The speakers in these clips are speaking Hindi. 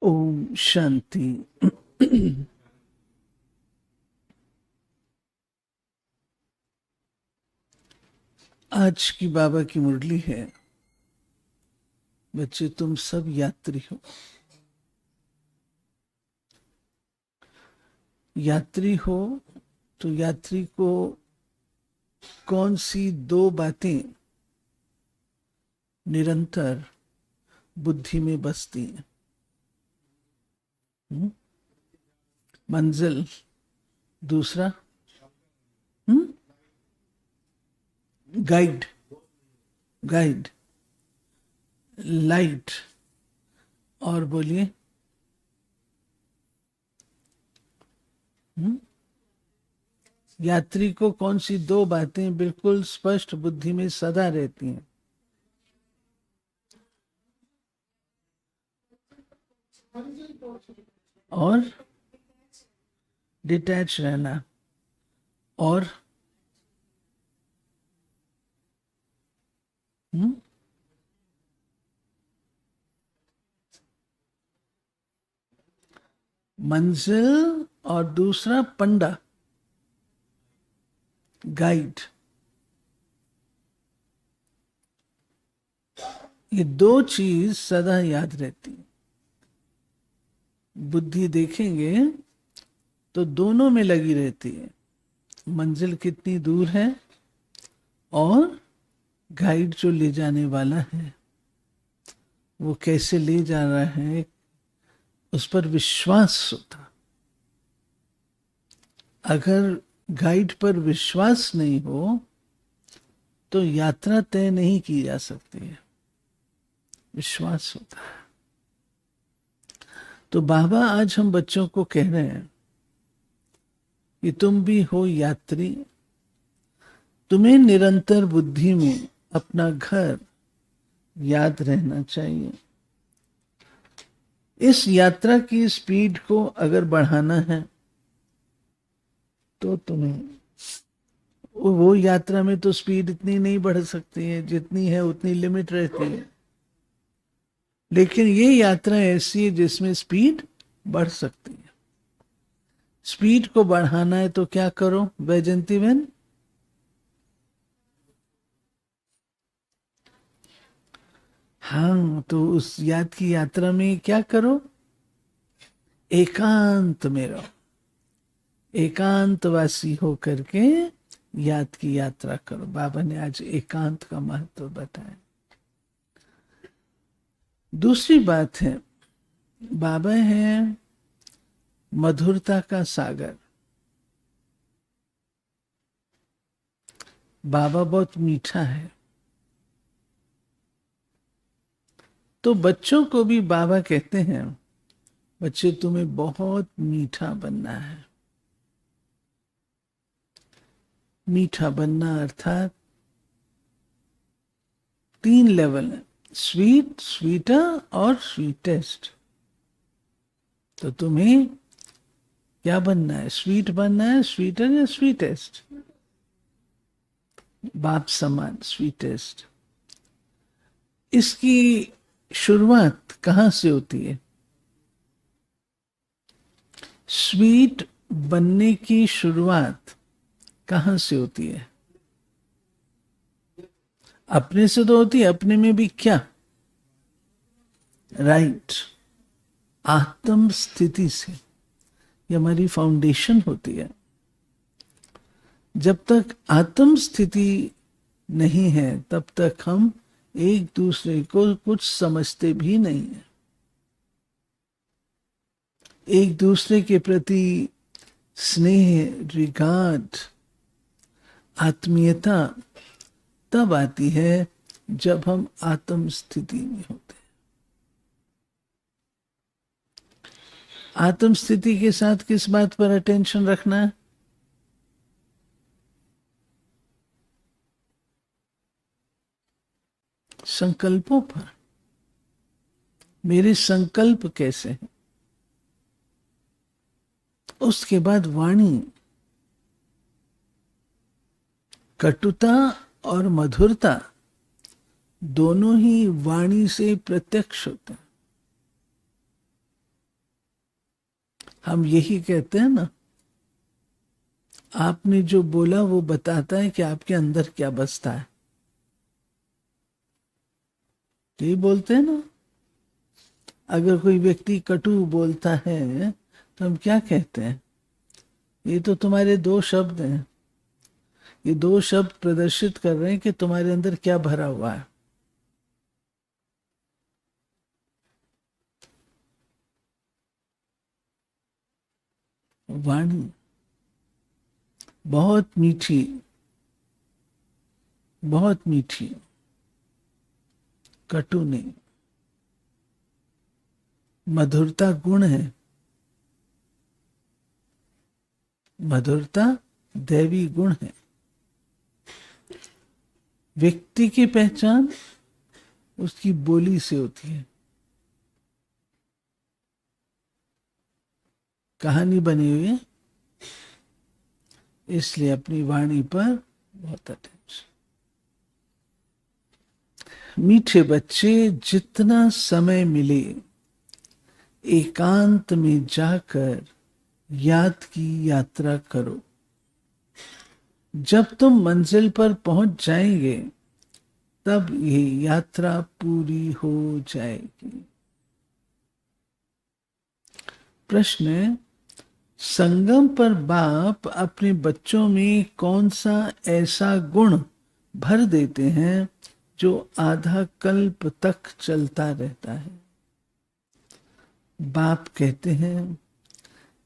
ओम शांति। आज की बाबा की मुरली है, बच्चे तुम सब यात्री हो। यात्री हो तो यात्री को कौन सी दो बातें निरंतर बुद्धि में बसती हैं? मंजिल, दूसरा गाइड, गाइड, लाइट, और बोलिए यात्री को कौन सी दो बातें बिल्कुल स्पष्ट बुद्धि में सदा रहती हैं? और डिटैच रहना, और मंजिल, और दूसरा पंडा, गाइड। ये दो चीज सदा याद रहती है। बुद्धि देखेंगे तो दोनों में लगी रहती है। मंजिल कितनी दूर है और गाइड जो ले जाने वाला है वो कैसे ले जा रहा है, उस पर विश्वास होता। अगर गाइड पर विश्वास नहीं हो तो यात्रा तय नहीं की जा सकती है। विश्वास होता है। तो बाबा आज हम बच्चों को कह रहे हैं कि तुम भी हो यात्री। तुम्हें निरंतर बुद्धि में अपना घर याद रहना चाहिए। इस यात्रा की स्पीड को अगर बढ़ाना है तो तुम्हें वो यात्रा में तो स्पीड इतनी नहीं बढ़ सकती है, जितनी है उतनी लिमिट रहती है। लेकिन ये यात्रा ऐसी है जिसमें स्पीड बढ़ सकती है। स्पीड को बढ़ाना है तो क्या करो वैजंती बहन? हाँ, तो उस याद की यात्रा में क्या करो? एकांत में रहो। एकांतवासी हो करके याद की यात्रा करो। बाबा ने आज एकांत का महत्व बताया। दूसरी बात है, बाबा है मधुरता का सागर। बाबा बहुत मीठा है। तो बच्चों को भी बाबा कहते हैं, बच्चे तुम्हें बहुत मीठा बनना है। मीठा बनना अर्थात 3 लेवल है, स्वीट, स्वीटर और स्वीटेस्ट। तो तुम्हें क्या बनना है? स्वीट बनना है, स्वीटर या स्वीटेस्ट? बाप समान स्वीटेस्ट। इसकी शुरुआत कहां से होती है? स्वीट बनने की शुरुआत कहां से होती है? अपने से तो होती है। अपने में भी क्या? राइट, आत्म स्थिति से। ये हमारी फाउंडेशन होती है। जब तक आत्म स्थिति नहीं है तब तक हम एक दूसरे को कुछ समझते भी नहीं है। एक दूसरे के प्रति स्नेह, रिगार्ड, आत्मीयता तब आती है जब हम आत्म स्थिति में होते हैं। आत्म स्थिति के साथ किस बात पर अटेंशन रखना है? संकल्पों पर। मेरे संकल्प कैसे हैं? उसके बाद वाणी। कटुता और मधुरता दोनों ही वाणी से प्रत्यक्ष होते हैं। हम यही कहते हैं ना, आपने जो बोला वो बताता है कि आपके अंदर क्या बसता है। तो ये बोलते हैं ना, अगर कोई व्यक्ति कटु बोलता है तो हम क्या कहते हैं, ये तो तुम्हारे दो शब्द हैं, ये दो शब्द प्रदर्शित कर रहे हैं कि तुम्हारे अंदर क्या भरा हुआ है। वाणी बहुत मीठी, बहुत मीठी, कटु नहीं। मधुरता गुण है, मधुरता दैवी गुण है। व्यक्ति की पहचान उसकी बोली से होती है। कहानी बनी हुई है, इसलिए अपनी वाणी पर बहुत अटेंशन। मीठे बच्चे, जितना समय मिले एकांत में जाकर याद की यात्रा करो। जब तुम मंजिल पर पहुंच जाएंगे तब ये यात्रा पूरी हो जाएगी। प्रश्न है, संगम पर बाप अपने बच्चों में कौन सा ऐसा गुण भर देते हैं जो आधा कल्प तक चलता रहता है? बाप कहते हैं,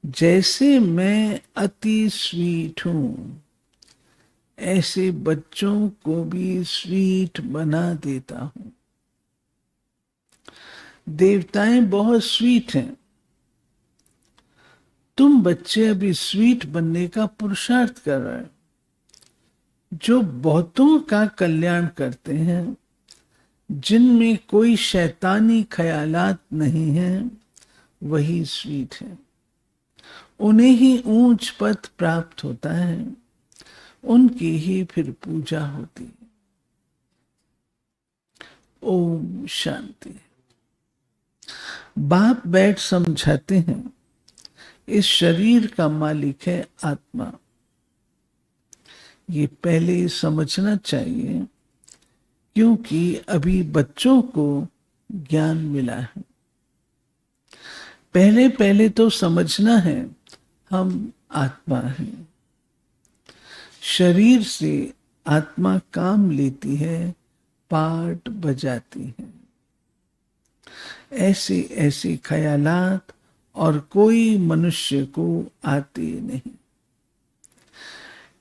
जैसे मैं अति स्वीट हूं ऐसे बच्चों को भी स्वीट बना देता हूं। देवताएं बहुत स्वीट हैं, तुम बच्चे अभी स्वीट बनने का पुरुषार्थ कर रहे हो। जो बहुतों का कल्याण करते हैं, जिनमें कोई शैतानी ख्यालात नहीं है, वही स्वीट है। उन्हें ही ऊंच पद प्राप्त होता है, उनकी ही फिर पूजा होती है। ओम शांति। बाप बैठ समझाते हैं, इस शरीर का मालिक है आत्मा। ये पहले समझना चाहिए, क्योंकि अभी बच्चों को ज्ञान मिला है। पहले पहले तो समझना है हम आत्मा हैं। शरीर से आत्मा काम लेती है, पार्ट बजाती है। ऐसे ऐसे ख्यालात और कोई मनुष्य को आते नहीं,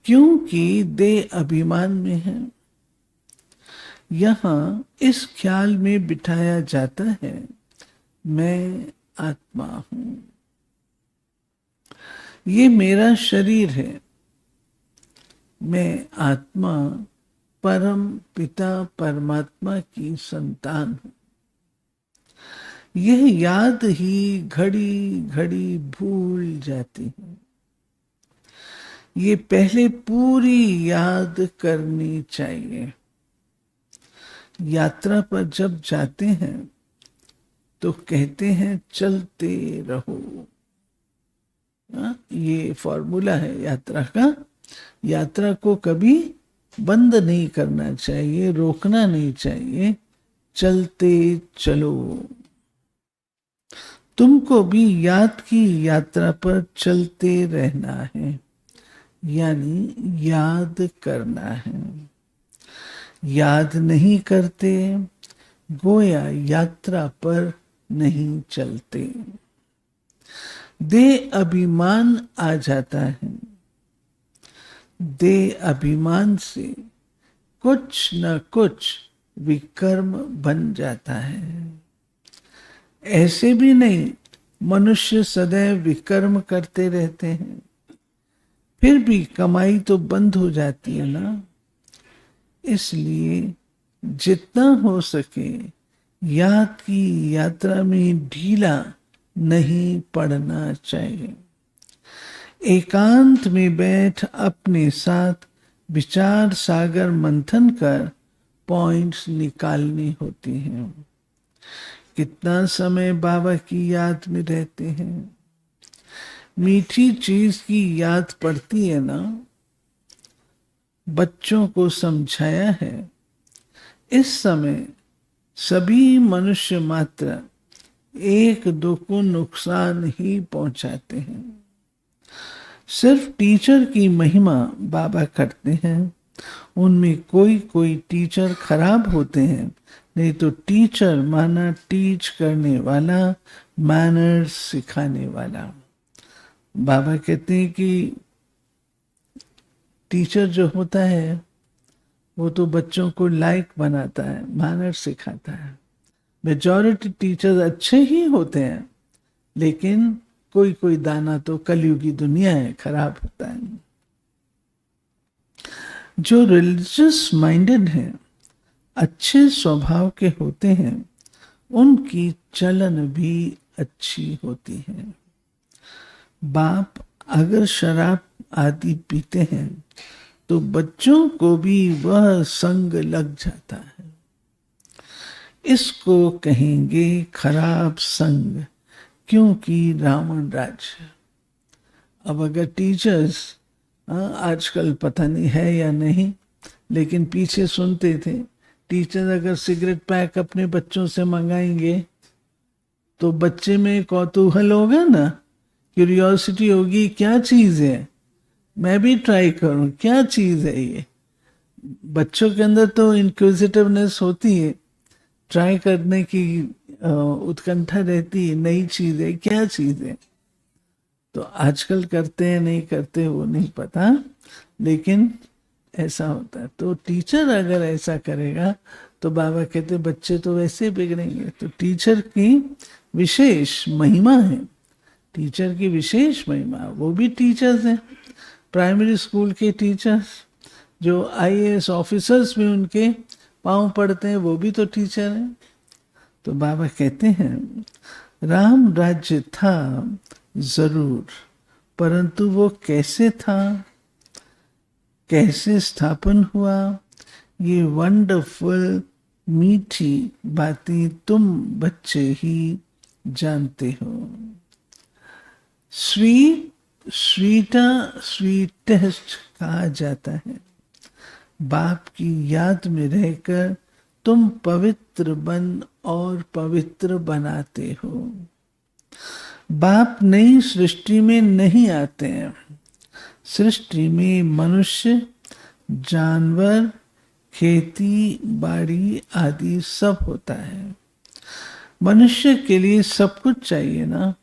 क्योंकि देह अभिमान में है। यहां इस ख्याल में बिठाया जाता है, मैं आत्मा हूं, ये मेरा शरीर है। मैं आत्मा परम पिता परमात्मा की संतान हूं। यह याद ही घड़ी घड़ी भूल जाती है। ये पहले पूरी याद करनी चाहिए। यात्रा पर जब जाते हैं तो कहते हैं चलते रहो। ये फॉर्मूला है यात्रा का। यात्रा को कभी बंद नहीं करना चाहिए, रोकना नहीं चाहिए, चलते चलो। तुमको भी याद की यात्रा पर चलते रहना है, यानी याद करना है। याद नहीं करते, गोया यात्रा पर नहीं चलते। देह अभिमान आ जाता है। देह अभिमान से कुछ न कुछ विकर्म बन जाता है। ऐसे भी नहीं, मनुष्य सदैव विकर्म करते रहते हैं, फिर भी कमाई तो बंद हो जाती है ना। इसलिए जितना हो सके याद की यात्रा में ढीला नहीं पड़ना चाहिए। एकांत में बैठ अपने साथ विचार सागर मंथन कर पॉइंट्स निकालनी होती हैं। कितना समय बाबा की याद में रहते हैं, मीठी चीज की याद पड़ती है ना, बच्चों को समझाया है। इस समय सभी मनुष्य मात्र एक दो को नुकसान ही पहुंचाते हैं। सिर्फ टीचर की महिमा बाबा करते हैं। उनमें कोई कोई टीचर खराब होते हैं, नहीं तो टीचर माना टीच करने वाला, मैनर्स सिखाने वाला। बाबा कहते हैं कि टीचर जो होता है वो तो बच्चों को लायक बनाता है, मैनर्स सिखाता है। मेजॉरिटी टीचर्स अच्छे ही होते हैं, लेकिन कोई कोई दाना तो कलयुगी दुनिया है, खराब होता है। जो रिलीजियस माइंडेड हैं, अच्छे स्वभाव के होते हैं, उनकी चलन भी अच्छी होती है। बाप अगर शराब आदि पीते हैं तो बच्चों को भी वह संग लग जाता है। इसको कहेंगे खराब संग, क्योंकि रावण राज्य। अब अगर टीचर्स, आजकल पता नहीं है या नहीं, लेकिन पीछे सुनते थे, टीचर अगर सिगरेट पैक अपने बच्चों से मंगाएंगे तो बच्चे में कौतूहल होगा ना, क्यूरियोसिटी होगी, क्या चीज है, मैं भी ट्राई करूं, क्या चीज है ये। बच्चों के अंदर तो इंक्विजिटिवनेस होती है, ट्राई करने की उत्कंठा रहती है, नई चीज है, क्या चीज है। तो आजकल करते हैं नहीं करते वो नहीं पता, लेकिन ऐसा होता है। तो टीचर अगर ऐसा करेगा तो बाबा कहते बच्चे तो वैसे बिगड़ेंगे। तो टीचर की विशेष महिमा है, टीचर की विशेष महिमा। वो भी टीचर्स हैं, प्राइमरी स्कूल के टीचर्स, जो आईएएस ऑफिसर्स भी उनके पांव पड़ते हैं, वो भी तो टीचर हैं। तो बाबा कहते हैं राम राज्य था जरूर, परंतु वो कैसे था, कैसे स्थापन हुआ, ये वंडरफुल मीठी बातें तुम बच्चे ही जानते हो। स्वीटेस्ट कहा जाता है। बाप की याद में रहकर तुम पवित्र बन और पवित्र बनाते हो। बाप नई सृष्टि में नहीं आते हैं। सृष्टि में मनुष्य, जानवर, खेती बाड़ी आदि सब होता है। मनुष्य के लिए सब कुछ चाहिए ना।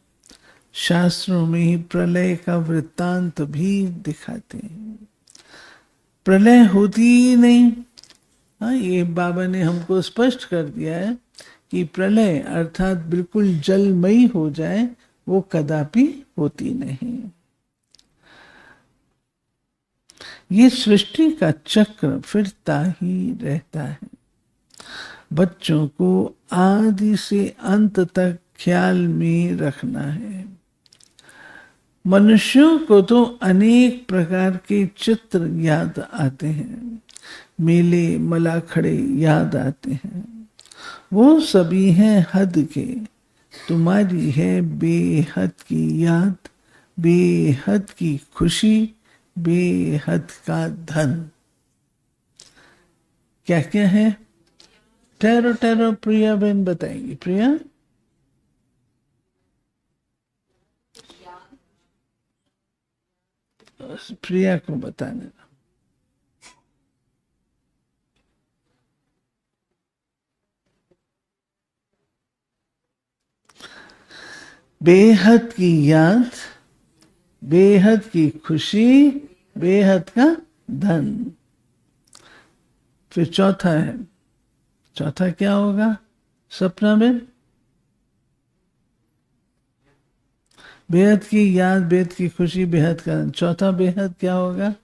शास्त्रों में ही प्रलय का वृत्तांत भी दिखाते हैं। प्रलय होती ही नहीं। हाँ, ये बाबा ने हमको स्पष्ट कर दिया है कि प्रलय अर्थात बिल्कुल जलमयी हो जाए, वो कदापि होती नहीं। ये सृष्टि का चक्र फिरता ही रहता है। बच्चों को आदि से अंत तक ख्याल में रखना है। मनुष्यों को तो अनेक प्रकार के चित्र याद आते हैं, मेले मलाखड़े याद आते हैं, वो सभी हैं हद के। तुम्हारी है बेहद की याद, बेहद की खुशी, बेहद का धन। क्या क्या है? ठहरो ठहरो, प्रिया बहन बताएंगी। प्रिया, प्रिया को बताने दो। बेहद की याद, बेहद की खुशी, बेहद का धन। फिर चौथा है, चौथा क्या होगा सपना में? बेहद की याद, बेहद की खुशी, बेहद का धन। चौथा बेहद क्या होगा?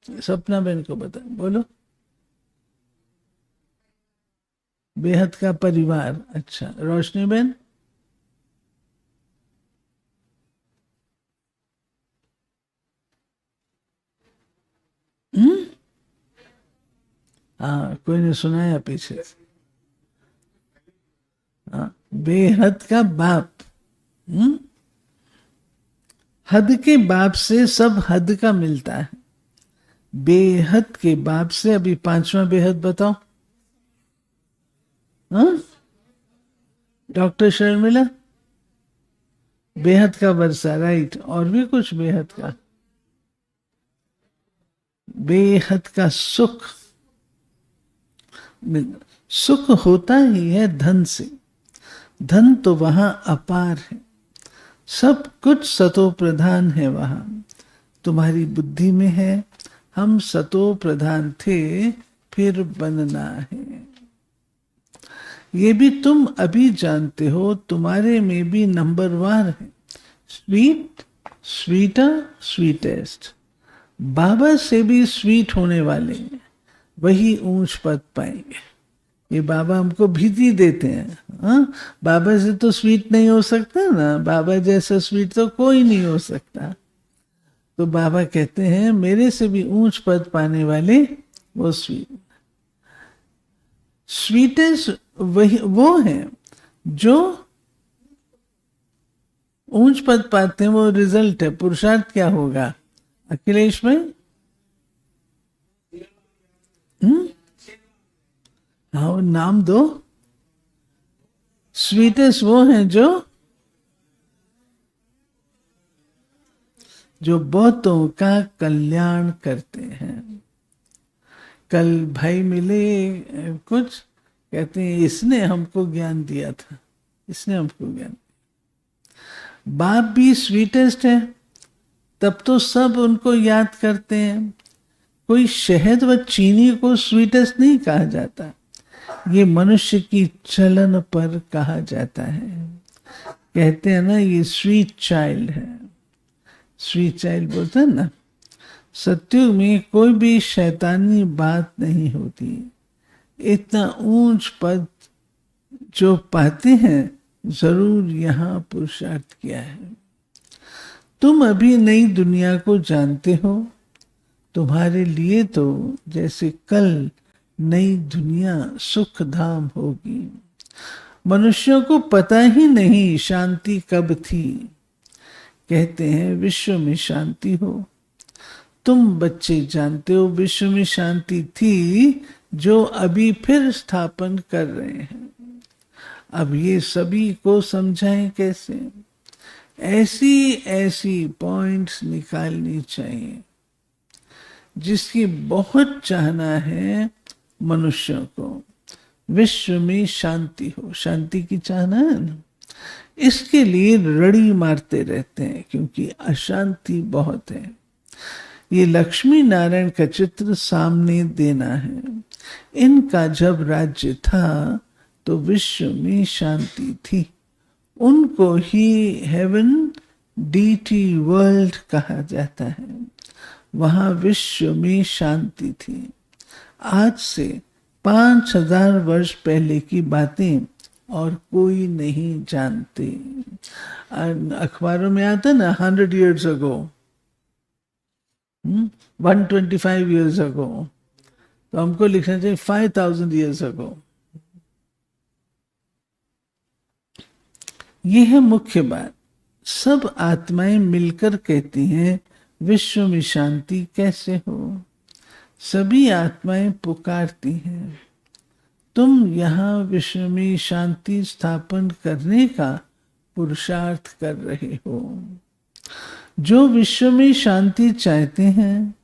सपना बहन को बता, बोलो। बेहद का परिवार। अच्छा, रोशनी बहन? हाँ, कोई ने सुनाया पीछे। हाँ, बेहद का बाप। हद के बाप से सब हद का मिलता है, बेहद के बाप से। अभी पांचवा बेहद बताओ। हाँ, डॉक्टर शर्मिला? बेहद का वर्षा, राइट। और भी कुछ बेहद का? बेहद का सुख। सुख होता ही है धन से, धन तो वहां अपार है, सब कुछ सतो प्रधान है वहां। तुम्हारी बुद्धि में है, हम सतो प्रधान थे, फिर बनना है। ये भी तुम अभी जानते हो, तुम्हारे में भी नंबरवार है। Sweet, sweater, sweetest. बाबा से भी स्वीट होने वाले हैं, वही ऊंच पद पाएंगे। ये बाबा हमको भीति देते हैं। हाँ, बाबा से तो स्वीट नहीं हो सकता ना, बाबा जैसा स्वीट तो कोई नहीं हो सकता। तो बाबा कहते हैं मेरे से भी ऊंच पद पाने वाले वो स्वीट। स्वीटेस्ट वही वो हैं जो ऊंच पद पाते हैं, वो रिजल्ट है। पुरुषार्थ क्या होगा अखिलेश में? हाँ, नाम दो। स्वीटेस्ट वो हैं जो बहुतों का कल्याण करते हैं। कल भाई मिले कुछ, कहते हैं इसने हमको ज्ञान दिया था, इसने हमको ज्ञान। बाप भी स्वीटेस्ट है, तब तो सब उनको याद करते हैं। कोई शहद व चीनी को स्वीटेस्ट नहीं कहा जाता, ये मनुष्य की चलन पर कहा जाता है। कहते हैं ना ये स्वीट चाइल्ड है, स्वीट चाइल्ड बोलते हैं ना। सत्युग में कोई भी शैतानी बात नहीं होती। इतना ऊंच पद जो पाते हैं जरूर यहाँ पुरुषार्थ किया है। तुम अभी नई दुनिया को जानते हो, तुम्हारे लिए तो जैसे कल नई दुनिया सुख धाम होगी। मनुष्यों को पता ही नहीं शांति कब थी। कहते हैं विश्व में शांति हो, तुम बच्चे जानते हो विश्व में शांति थी, जो अभी फिर स्थापन कर रहे हैं। अब ये सभी को समझाएं कैसे? ऐसी ऐसी पॉइंट्स निकालनी चाहिए जिसकी बहुत चाहना है मनुष्यों को। विश्व में शांति हो, शांति की चाहना है ना, इसके लिए रड़ी मारते रहते हैं क्योंकि अशांति बहुत है। ये लक्ष्मी नारायण का चित्र सामने देना है। इनका जब राज्य था तो विश्व में शांति थी। उनको ही हेवन डीटी वर्ल्ड कहा जाता है। वहां विश्व में शांति थी। आज से 5000 वर्ष पहले की बातें और कोई नहीं जानते। अखबारों में आता ना 100 years ago, 125 years ago, तो हमको लिखना चाहिए 5000 years ago। ये है मुख्य बात। सब आत्माएं मिलकर कहती हैं विश्व में शांति कैसे हो। सभी आत्माएं पुकारती हैं, तुम यहाँ विश्व में शांति स्थापन करने का पुरुषार्थ कर रहे हो। जो विश्व में शांति चाहते हैं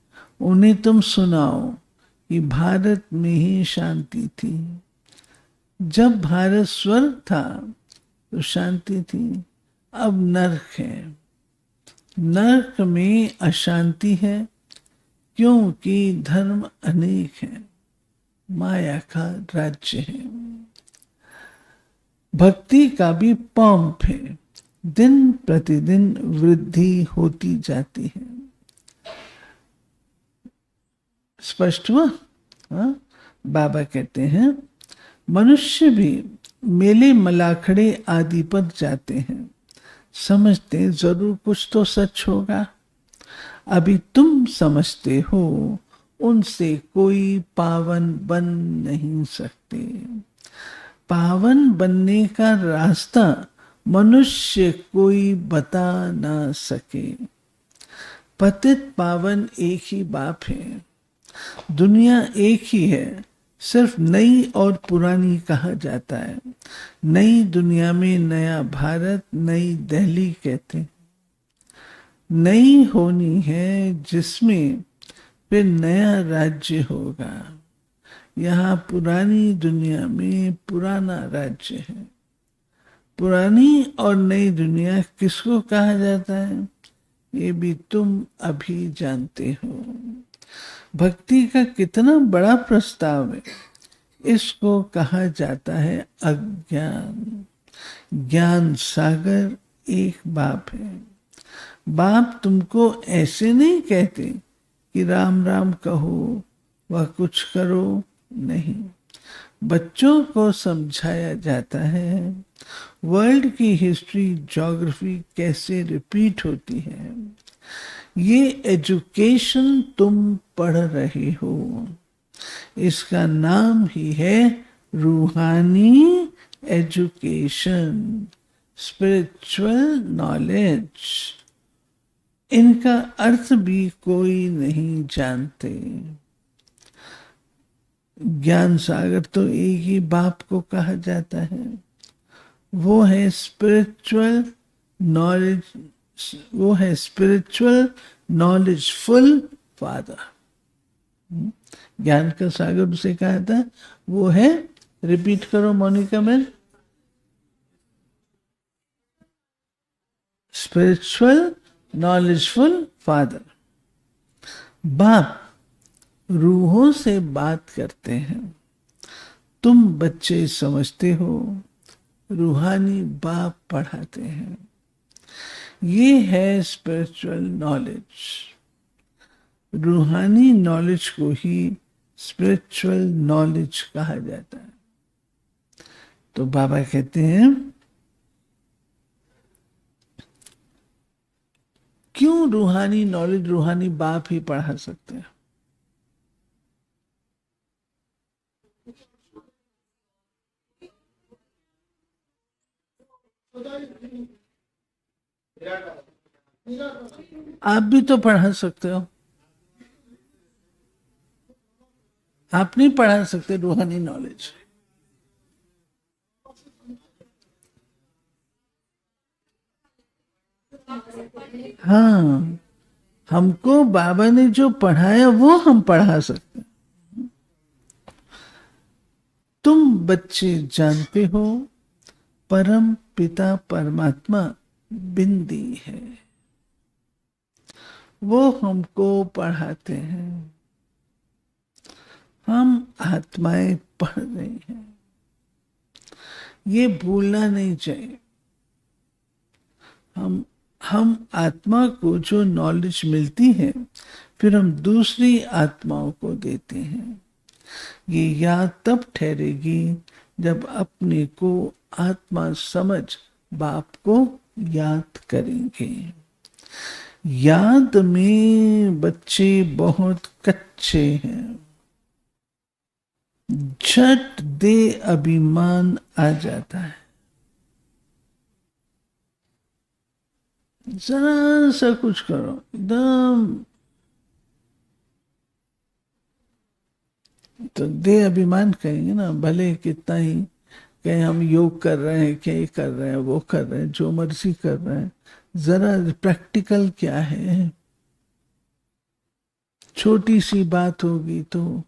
उन्हें तुम सुनाओ कि भारत में ही शांति थी। जब भारत स्वर्ग था तो शांति थी, अब नरक है। नरक में अशांति है क्योंकि धर्म अनेक है, माया का राज्य है। भक्ति का भी पंप है, दिन प्रतिदिन वृद्धि होती जाती है। स्पष्ट हुआ? हाँ? बाबा कहते हैं मनुष्य भी मेले मलाखड़े आदि पर जाते हैं, समझते जरूर कुछ तो सच होगा। अभी तुम समझते हो उनसे कोई पावन बन नहीं सकते। पावन बनने का रास्ता मनुष्य कोई बता ना सके। पतित पावन एक ही बाप है, दुनिया एक ही है, सिर्फ नई और पुरानी कहा जाता है। नई दुनिया में नया भारत, नई दिल्ली कहते हैं। नई होनी है जिसमें फिर नया राज्य होगा। यहाँ पुरानी दुनिया में पुराना राज्य है। पुरानी और नई दुनिया किसको कहा जाता है, ये भी तुम अभी जानते हो। भक्ति का कितना बड़ा प्रस्ताव है। इसको कहा जाता है अज्ञान। ज्ञान सागर एक बाप है। बाप तुमको ऐसे नहीं कहते कि राम राम कहो व कुछ करो, नहीं। बच्चों को समझाया जाता है वर्ल्ड की हिस्ट्री, ज्योग्राफी कैसे रिपीट होती है। ये एजुकेशन तुम पढ़ रहे हो, इसका नाम ही है रूहानी एजुकेशन, स्पिरिचुअल नॉलेज। इनका अर्थ भी कोई नहीं जानते। ज्ञान सागर तो एक ही बाप को कहा जाता है, वो है स्पिरिचुअल नॉलेज, वो है स्पिरिचुअल नॉलेजफुल फादर। ज्ञान का सागर उसे कहा था, वो है, रिपीट करो Monika ma'am, spiritual knowledgeful father. बाप रूहों से बात करते हैं, तुम बच्चे समझते हो, रूहानी बाप पढ़ाते हैं। ये है स्पिरिचुअल नॉलेज। रूहानी नॉलेज को ही स्पिरिचुअल नॉलेज कहा जाता है। तो बाबा कहते हैं क्यों रूहानी नॉलेज रूहानी बाप ही पढ़ा सकते हैं। आप भी तो पढ़ा सकते हो, आप नहीं पढ़ा सकते रूहानी नॉलेज। हाँ, हमको बाबा ने जो पढ़ाया वो हम पढ़ा सकते हैं। तुम बच्चे जानते हो परम पिता परमात्मा बिंदी है, वो हमको पढ़ाते हैं। हम आत्माएं पढ़ रही हैं, ये भूलना नहीं चाहिए। हम आत्मा को जो नॉलेज मिलती है फिर हम दूसरी आत्माओं को देते हैं। ये याद तब ठहरेगी जब अपने को आत्मा समझ बाप को याद करेंगे। याद में बच्चे बहुत कच्चे हैं, झट दे अभिमान आ जाता है। जरा सा कुछ करो एकदम तो दे अभिमान कहेंगे ना, भले कितना ही कहीं हम योग कर रहे हैं, क्या ये कर रहे हैं, वो कर रहे हैं, जो मर्जी कर रहे हैं, जरा प्रैक्टिकल क्या है। छोटी सी बात होगी तो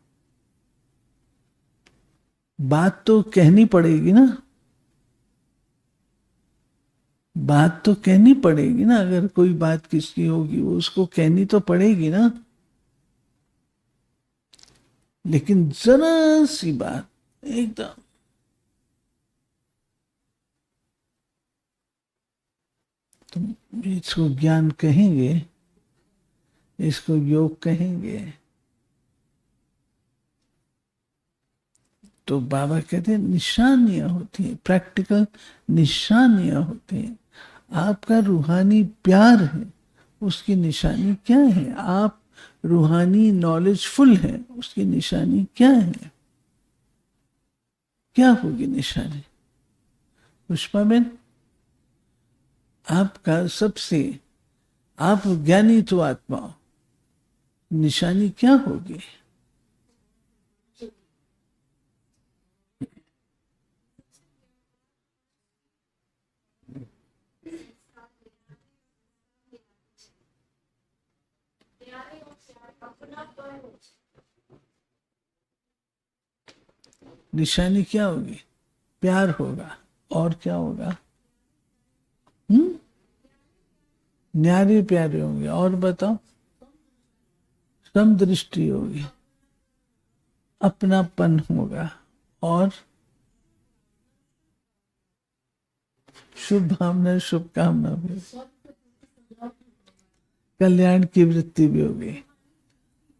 बात तो कहनी पड़ेगी ना, बात तो कहनी पड़ेगी ना। अगर कोई बात किसकी होगी वो उसको कहनी तो पड़ेगी ना। लेकिन जरा सी बात एकदम तो इसको ज्ञान कहेंगे, इसको योग कहेंगे। तो बाबा कहते हैं निशानियां होती हैं, प्रैक्टिकल निशानियां होती हैं। आपका रूहानी प्यार है, उसकी निशानी क्या है। आप रूहानी नॉलेजफुल है, उसकी निशानी क्या है, क्या होगी निशानी। पुष्पा बेन, आपका सबसे आप ज्ञानी तो आत्मा हो, निशानी क्या होगी? निशानी क्या होगी? प्यार होगा। और क्या होगा? न्यारे प्यारे होंगे। और बताओ? समदृष्टि होगी, अपनापन होगा, और शुभ भावना, शुभकामना भी, कल्याण की वृत्ति भी होगी।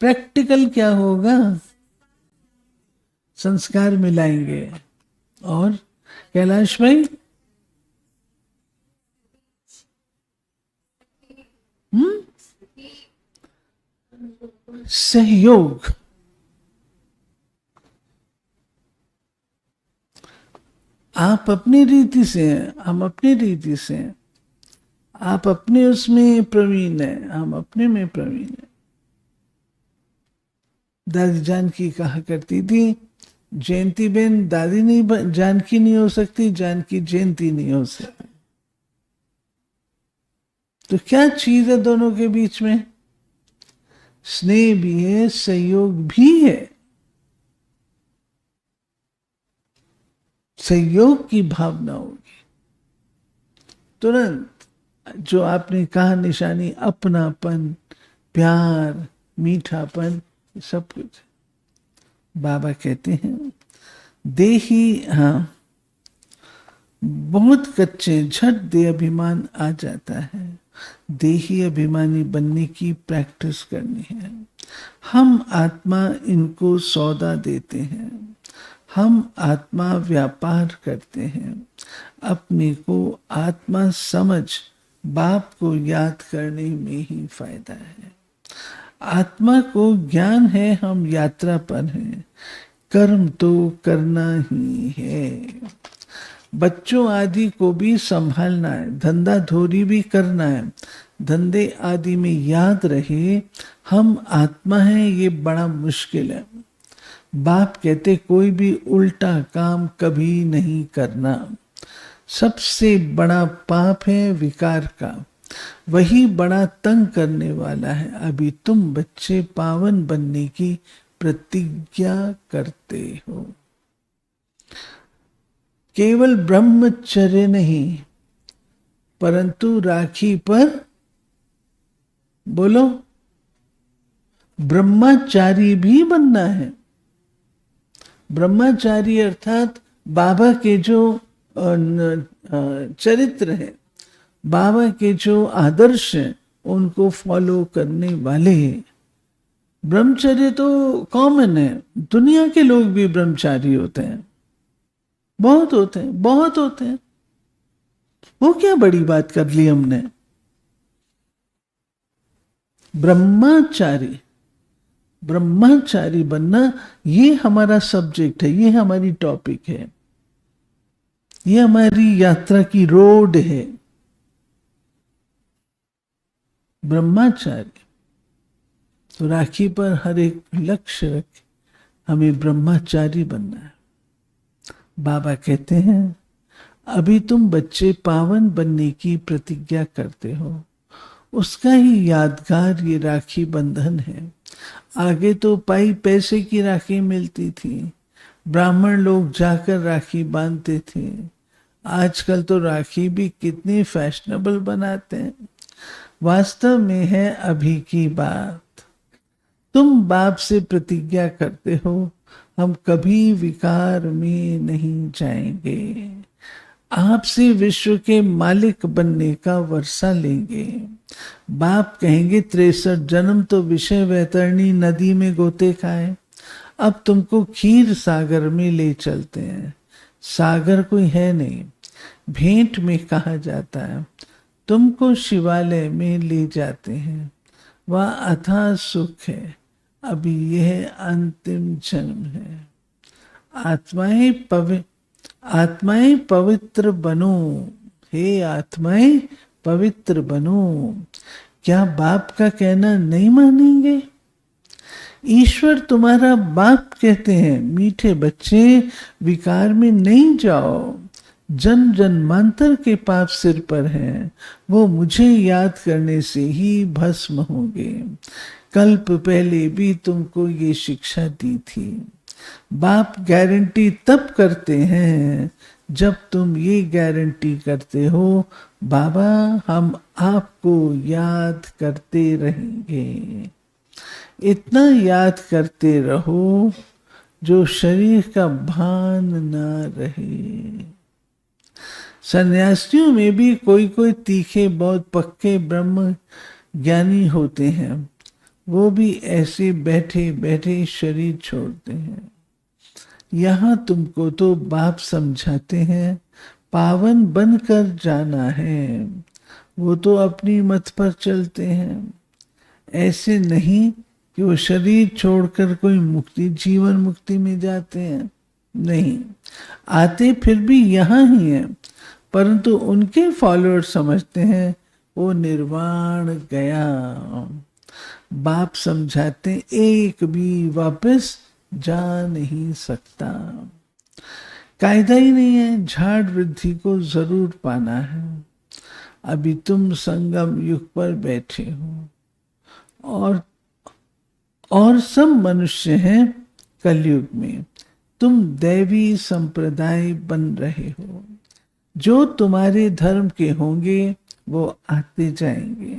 प्रैक्टिकल क्या होगा? संस्कार मिलाएंगे। और कैलाश भाई, सहयोग। आप अपनी रीति से हैं, हम अपनी रीति से हैं। आप अपने उसमें प्रवीण हैं, हम अपने में प्रवीण हैं। दादी जानकी कहा करती थी, जयंती बेन दादी नहीं, जानकी नहीं हो सकती, जानकी जयंती नहीं हो सकती। तो क्या चीज है दोनों के बीच में? स्नेह भी है, सहयोग भी है। सहयोग की भावना होगी तुरंत। जो आपने कहा निशानी, अपनापन, प्यार, मीठापन, सब कुछ। बाबा कहते हैं देही, हाँ, बहुत कच्चे, झट दे अभिमान आ जाता है। देही अभिमानी बनने की प्रैक्टिस करनी है। हम आत्मा इनको सौदा देते हैं, हम आत्मा व्यापार करते हैं। अपने को आत्मा समझ बाप को याद करने में ही फायदा है। आत्मा को ज्ञान है हम यात्रा पर हैं, कर्म तो करना ही है। बच्चों आदि को भी संभालना है, धंधा धोरी भी करना है। धंधे आदि में याद रहे हम आत्मा हैं, ये बड़ा मुश्किल है। बाप कहते कोई भी उल्टा काम कभी नहीं करना। सबसे बड़ा पाप है विकार का, वही बड़ा तंग करने वाला है। अभी तुम बच्चे पावन बनने की प्रतिज्ञा करते हो। केवल ब्रह्मचर्य नहीं, परंतु राखी पर बोलो ब्रह्मचारी भी बनना है। ब्रह्मचारी अर्थात बाबा के जो चरित्र है, बाबा के जो आदर्श हैं, उनको फॉलो करने वाले हैं। ब्रह्मचर्य तो कॉमन है, दुनिया के लोग भी ब्रह्मचारी होते हैं, बहुत होते हैं, बहुत होते हैं। वो क्या बड़ी बात कर ली हमने? ब्रह्मचारी, ब्रह्मचारी बनना, ये हमारा सब्जेक्ट है, ये हमारी टॉपिक है, ये हमारी यात्रा की रोड है। ब्रह्मचारी तो राखी पर हर एक लक्ष्य रख, हमें ब्रह्मचारी बनना है। बाबा कहते हैं अभी तुम बच्चे पावन बनने की प्रतिज्ञा करते हो, उसका ही यादगार ये राखी बंधन है। आगे तो पाई पैसे की राखी मिलती थी, ब्राह्मण लोग जाकर राखी बांधते थे। आजकल तो राखी भी कितनी फैशनेबल बनाते हैं। वास्तव में है अभी की बात। तुम बाप से प्रतिज्ञा करते हो हम कभी विकार में नहीं जाएंगे, आपसे विश्व के मालिक बनने का वर्षा लेंगे। बाप कहेंगे 63 जन्म तो विषय वैतरणी नदी में गोते खाए, अब तुमको खीर सागर में ले चलते हैं। सागर कोई है नहीं, भेंट में कहा जाता है। तुमको शिवालय में ले जाते हैं, वह अथाह सुख है। अभी यह अंतिम जन्म है। आत्माएं पवित्र बनो, हे आत्माएं पवित्र बनो। क्या बाप का कहना नहीं मानेंगे? ईश्वर तुम्हारा बाप कहते हैं, मीठे बच्चे विकार में नहीं जाओ, जन जन्मांतर के पाप सिर पर हैं, वो मुझे याद करने से ही भस्म होंगे। कल्प पहले भी तुमको ये शिक्षा दी थी। बाप गारंटी तब करते हैं जब तुम ये गारंटी करते हो, बाबा हम आपको याद करते रहेंगे। इतना याद करते रहो जो शरीर का भान ना रहे। सन्यासियों में भी कोई कोई तीखे बहुत पक्के ब्रह्म ज्ञानी होते हैं, वो भी ऐसे बैठे बैठे शरीर छोड़ते हैं। यहाँ तुमको तो बाप समझाते हैं पावन बनकर जाना है, वो तो अपनी मत पर चलते हैं। ऐसे नहीं कि वो शरीर छोड़कर कोई मुक्ति, जीवन मुक्ति में जाते हैं, नहीं, आते फिर भी यहाँ ही हैं, परंतु उनके फॉलोअर समझते हैं वो निर्वाण गया। बाप समझाते एक भी वापस जा नहीं सकता। कायदा ही नहीं है, झाड़ वृद्धि को जरूर पाना है। अभी तुम संगम युग पर बैठे हो और सब मनुष्य हैं कलयुग में। तुम दैवी संप्रदाय बन रहे हो, जो तुम्हारे धर्म के होंगे वो आते जाएंगे।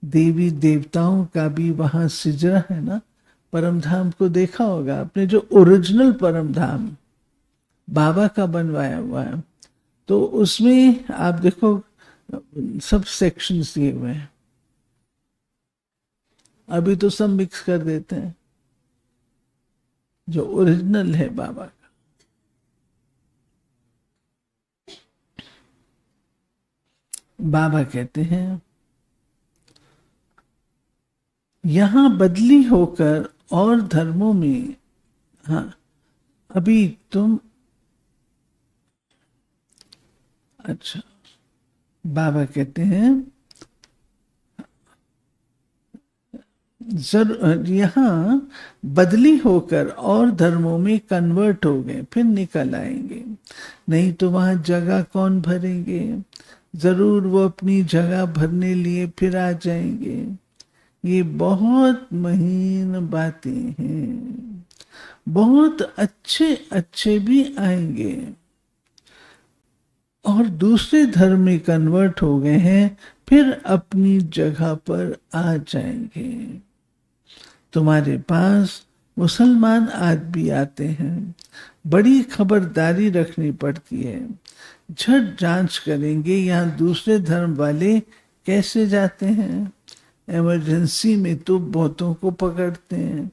देवी देवताओं का भी वहां सिजरा है ना, परम धाम को देखा होगा आपने, जो ओरिजिनल परम धाम बाबा का बनवाया हुआ है, तो उसमें आप देखो सब सेक्शंस दिए हुए हैं। अभी तो सब मिक्स कर देते हैं, जो ओरिजिनल है बाबा का। बाबा कहते हैं यहां बदली होकर और धर्मों में, हाँ अभी तुम, अच्छा बाबा कहते हैं यहाँ बदली होकर और धर्मों में कन्वर्ट हो गए, फिर निकल आएंगे, नहीं तो वहां जगह कौन भरेंगे। जरूर वो अपनी जगह भरने लिए फिर आ जाएंगे। ये बहुत महीन बातें हैं। बहुत अच्छे अच्छे भी आएंगे और दूसरे धर्म में कन्वर्ट हो गए हैं, फिर अपनी जगह पर आ जाएंगे। तुम्हारे पास मुसलमान आदमी आते हैं, बड़ी खबरदारी रखनी पड़ती है। झट जांच करेंगे यहाँ दूसरे धर्म वाले कैसे जाते हैं। इमरजेंसी में तो बहुतों को पकड़ते हैं,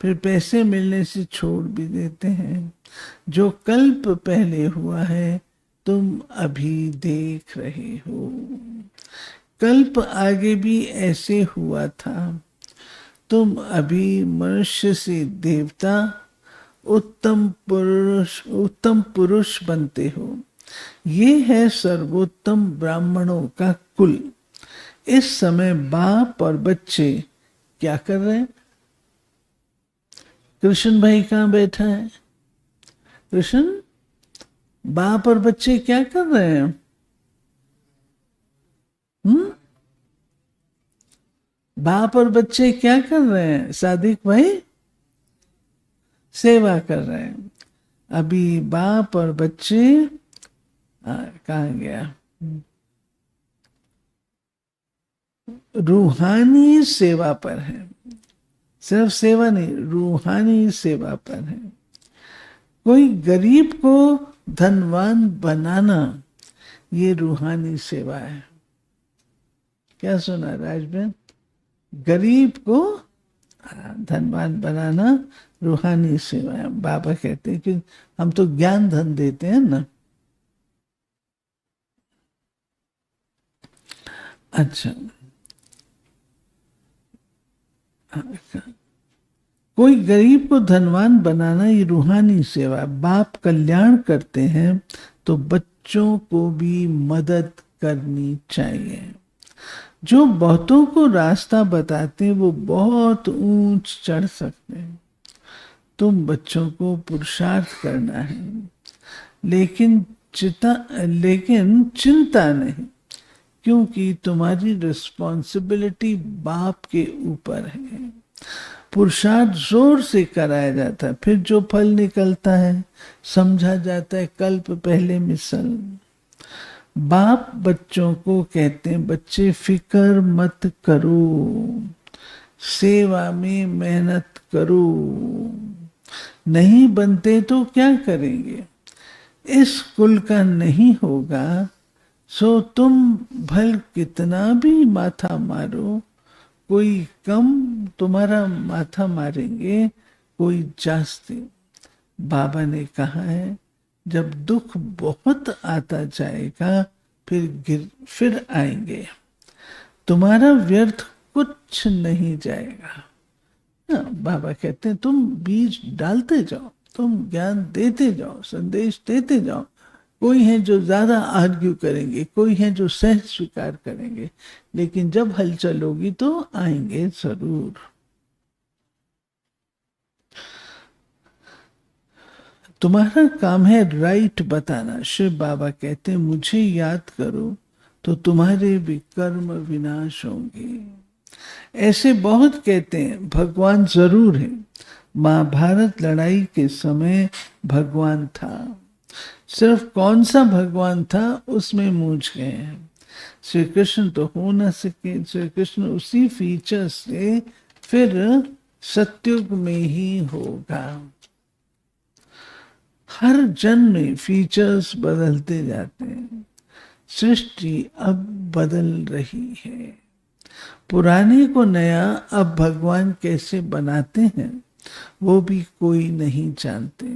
फिर पैसे मिलने से छोड़ भी देते हैं। जो कल्प पहले हुआ है तुम अभी देख रहे हो, कल्प आगे भी ऐसे हुआ था। तुम अभी मनुष्य से देवता, उत्तम पुरुष बनते हो। ये है सर्वोत्तम ब्राह्मणों का कुल। इस समय बाप और बच्चे क्या कर रहे हैं? कृष्ण भाई कहाँ बैठा है? कृष्ण, बाप और बच्चे क्या कर रहे हैं? बाप और बच्चे क्या कर रहे हैं? सादिक भाई सेवा कर रहे हैं। अभी बाप और बच्चे कहाँ गया? रूहानी सेवा पर है। सिर्फ सेवा नहीं, रूहानी सेवा पर है। कोई गरीब को धनवान बनाना, ये रूहानी सेवा है। क्या सुना राजबेन? गरीब को धनवान बनाना रूहानी सेवा है। बाबा कहते हैं कि हम तो ज्ञान धन देते हैं ना। अच्छा, कोई गरीब को धनवान बनाना ये रूहानी सेवा है। बाप कल्याण करते हैं तो बच्चों को भी मदद करनी चाहिए। जो बहुतों को रास्ता बताते वो बहुत ऊंच चढ़ सकते हैं। तुम बच्चों को पुरुषार्थ करना है, लेकिन चिंता नहीं, क्योंकि तुम्हारी रिस्पॉन्सिबिलिटी बाप के ऊपर है। पुरुषार्थ जोर से कराया जाता है, फिर जो फल निकलता है समझा जाता है कल्प पहले मिसल। बाप बच्चों को कहते हैं, बच्चे फिक्र मत करो, सेवा में मेहनत करो, नहीं बनते तो क्या करेंगे, इस कुल का नहीं होगा, सो तुम भल कितना भी माथा मारो, कोई कम तुम्हारा माथा मारेंगे, कोई जास्ती। बाबा ने कहा है, जब दुख बहुत आता जाएगा फिर आएंगे, तुम्हारा व्यर्थ कुछ नहीं जाएगा। बाबा कहते हैं तुम बीज डालते जाओ, तुम ज्ञान देते जाओ, संदेश देते जाओ। कोई है जो ज्यादा आर्ग्यू करेंगे, कोई है जो सहज स्वीकार करेंगे, लेकिन जब हलचल होगी तो आएंगे जरूर। तुम्हारा काम है राइट बताना। शिव बाबा कहते हैं, मुझे याद करो तो तुम्हारे भी कर्म विनाश होंगे। ऐसे बहुत कहते हैं भगवान जरूर है। महाभारत लड़ाई के समय भगवान था, सिर्फ कौन सा भगवान था उसमें मूझ गए हैं। श्री कृष्ण तो हो ना सके। श्री कृष्ण उसी फीचर से फिर सत्युग में ही होगा। हर जन्म में फीचर्स बदलते जाते हैं। सृष्टि अब बदल रही है। पुराने को नया अब भगवान कैसे बनाते हैं वो भी कोई नहीं जानते।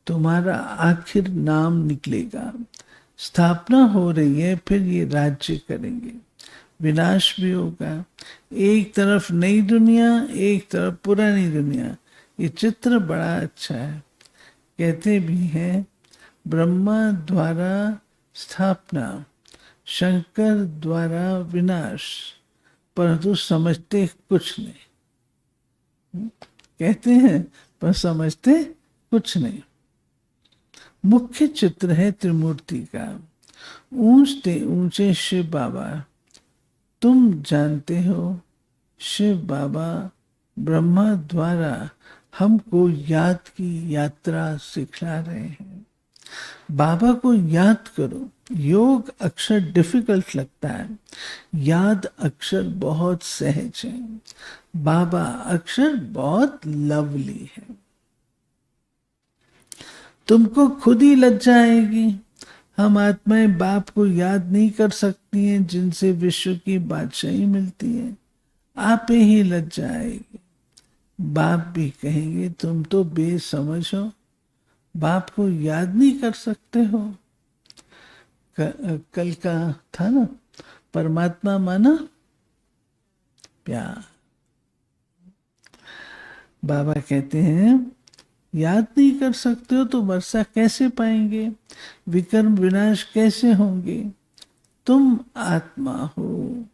तुम्हारा आखिर नाम निकलेगा। स्थापना हो रही है, फिर ये राज्य करेंगे। विनाश भी होगा। एक तरफ नई दुनिया, एक तरफ पुरानी दुनिया। ये चित्र बड़ा अच्छा है। कहते भी हैं ब्रह्मा द्वारा स्थापना, शंकर द्वारा विनाश, परंतु समझते कुछ नहीं। कहते हैं पर समझते कुछ नहीं। मुख्य चित्र है त्रिमूर्ति का। ऊंचते ऊंचे शिव बाबा। तुम जानते हो शिव बाबा ब्रह्मा द्वारा हमको याद की यात्रा सिखला रहे हैं। बाबा को याद करो। योग अक्षर डिफिकल्ट लगता है, याद अक्षर बहुत सहज है। बाबा अक्षर बहुत लवली है। तुमको खुद ही लज्जा आएगी। हम आत्माएं बाप को याद नहीं कर सकती हैं जिनसे विश्व की बादशाही मिलती है। आप ही लज्जा आएगी। बाप भी कहेंगे तुम तो बेसमझ हो, बाप को याद नहीं कर सकते हो। कल का था ना, परमात्मा माना प्यार। बाबा कहते हैं याद नहीं कर सकते हो तो वर्षा कैसे पाएंगे, विकर्म विनाश कैसे होंगे। तुम आत्मा हो,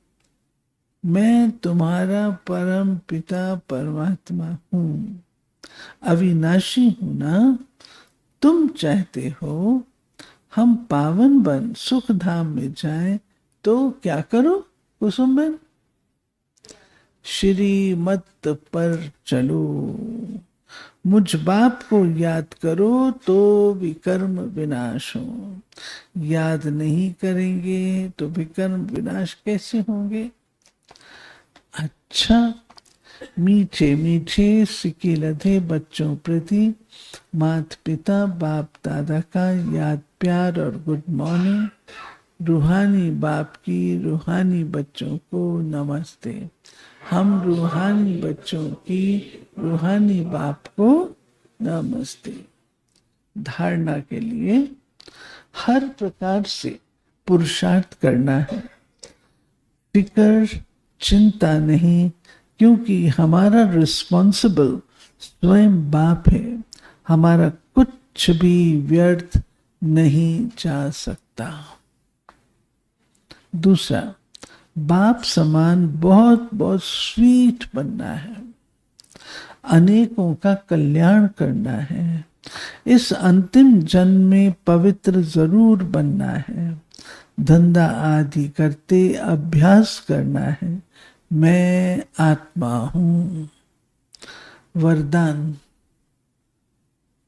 मैं तुम्हारा परम पिता परमात्मा हूं, अविनाशी हूं ना। तुम चाहते हो हम पावन बन सुख धाम में जाएं, तो क्या करो कुसुम बन, श्री मत पर चलो। मुझ बाप को याद करो तो विकर्म विनाश हो। याद नहीं करेंगे तो विकर्म विनाश कैसे होंगे। अच्छा, मीठे मीठे सिक्के लधे बच्चों प्रति माता पिता बाप दादा का याद प्यार और गुड मॉर्निंग। रूहानी बाप की रूहानी बच्चों को नमस्ते। हम रूहानी बच्चों की रूहानी बाप को नमस्ते। धारणा के लिए हर प्रकार से पुरुषार्थ करना है। फिक्र चिंता नहीं, क्योंकि हमारा रिस्पॉन्सिबल स्वयं बाप है। हमारा कुछ भी व्यर्थ नहीं जा सकता। दूसरा, बाप समान बहुत बहुत स्वीट बनना है, अनेकों का कल्याण करना है, इस अंतिम जन्म में पवित्र जरूर बनना है, धंधा आदि करते अभ्यास करना है, मैं आत्मा हूं। वरदान।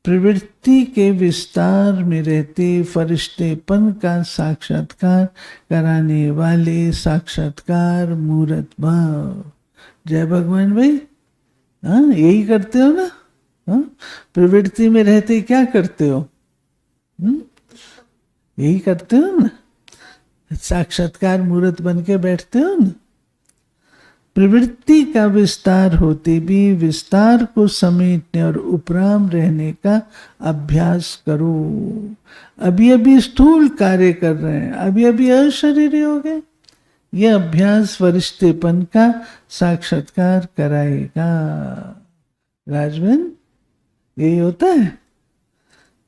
प्रवृत्ति के विस्तार में रहते फरिश्तेपन का साक्षात्कार कराने वाले साक्षात्कार मूर्त भाव। जय भगवान भाई। हाँ, यही करते हो ना? हाँ, प्रवृत्ति में रहते क्या करते हो? यही करते हो ना? साक्षात्कार मूर्त बन के बैठते हो ना? प्रवृत्ति का विस्तार होते भी विस्तार को समेटने और उपराम रहने का अभ्यास करो। अभी अभी स्थूल कार्य कर रहे हैं, अभी अभी अशरीरी हो गए। यह अभ्यास फरिश्तेपन का साक्षात्कार कराएगा। राजवन, यही होता है।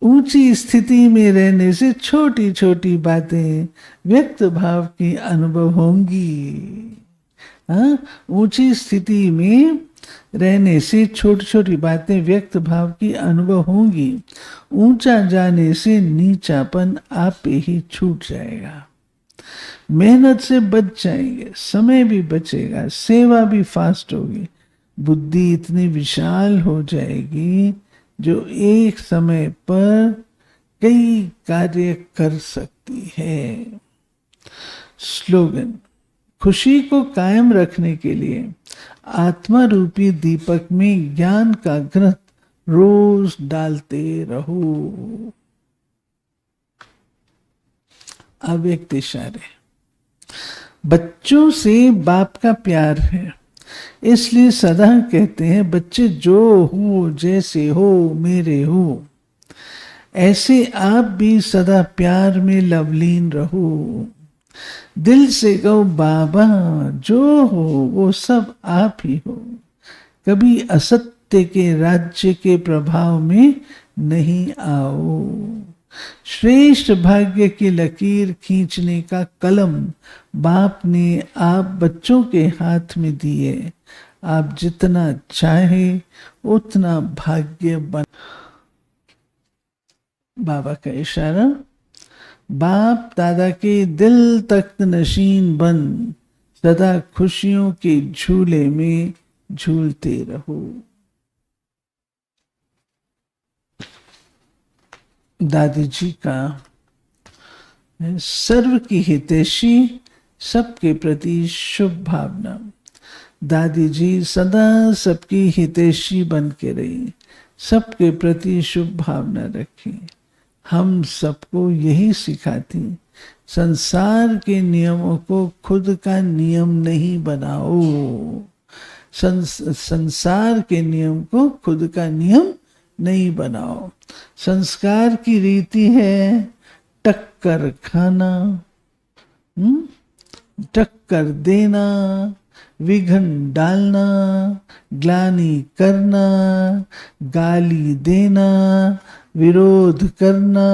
ऊंची स्थिति में रहने से छोटी छोटी बातें व्यक्त भाव की अनुभव होंगी। हाँ, ऊंची स्थिति में रहने से छोटी छोटी बातें व्यक्त भाव की अनुभव होंगी। ऊंचा जाने से नीचापन आप ही छूट जाएगा। मेहनत से बच जाएंगे, समय भी बचेगा, सेवा भी फास्ट होगी, बुद्धि इतनी विशाल हो जाएगी जो एक समय पर कई कार्य कर सकती है। स्लोगन। खुशी को कायम रखने के लिए आत्मा रूपी दीपक में ज्ञान का घृत रोज डालते रहो। अव्यक्त इशारे। बच्चों से बाप का प्यार है, इसलिए सदा कहते हैं बच्चे जो हो जैसे हो मेरे हो, ऐसे आप भी सदा प्यार में लवलीन रहो। दिल से कहो बाबा जो हो वो सब आप ही हो। कभी असत्य के राज्य के प्रभाव में नहीं आओ। श्रेष्ठ भाग्य की लकीर खींचने का कलम बाप ने आप बच्चों के हाथ में दिए। आप जितना चाहे उतना भाग्य बन। बाबा का इशारा। बाप दादा के दिल तख्त नशीन बन सदा खुशियों के झूले में झूलते रहो। दादी जी का सर्व की हितैषी, सबके प्रति शुभ भावना। दादी जी सदा सबकी हितैषी बन के रही, सबके प्रति शुभ भावना रखी। हम सबको यही सिखाती, संसार के नियमों को खुद का नियम नहीं बनाओ। संसार के नियम को खुद का नियम नहीं बनाओ। संस्कार की रीति है टक्कर खाना, टक्कर देना, विघन डालना, ग्लानि करना, गाली देना, विरोध करना,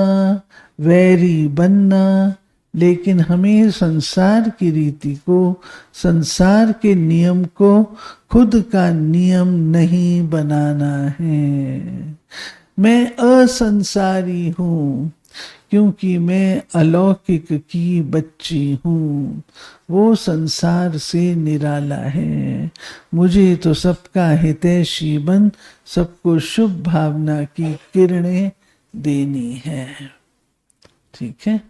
वैरी बनना। लेकिन हमें संसार की रीति को, संसार के नियम को खुद का नियम नहीं बनाना है। मैं असंसारी हूँ क्योंकि मैं अलौकिक की बच्ची हूँ। वो संसार से निराला है। मुझे तो सबका हितैषी बन सबको शुभ भावना की किरणें देनी है। ठीक है।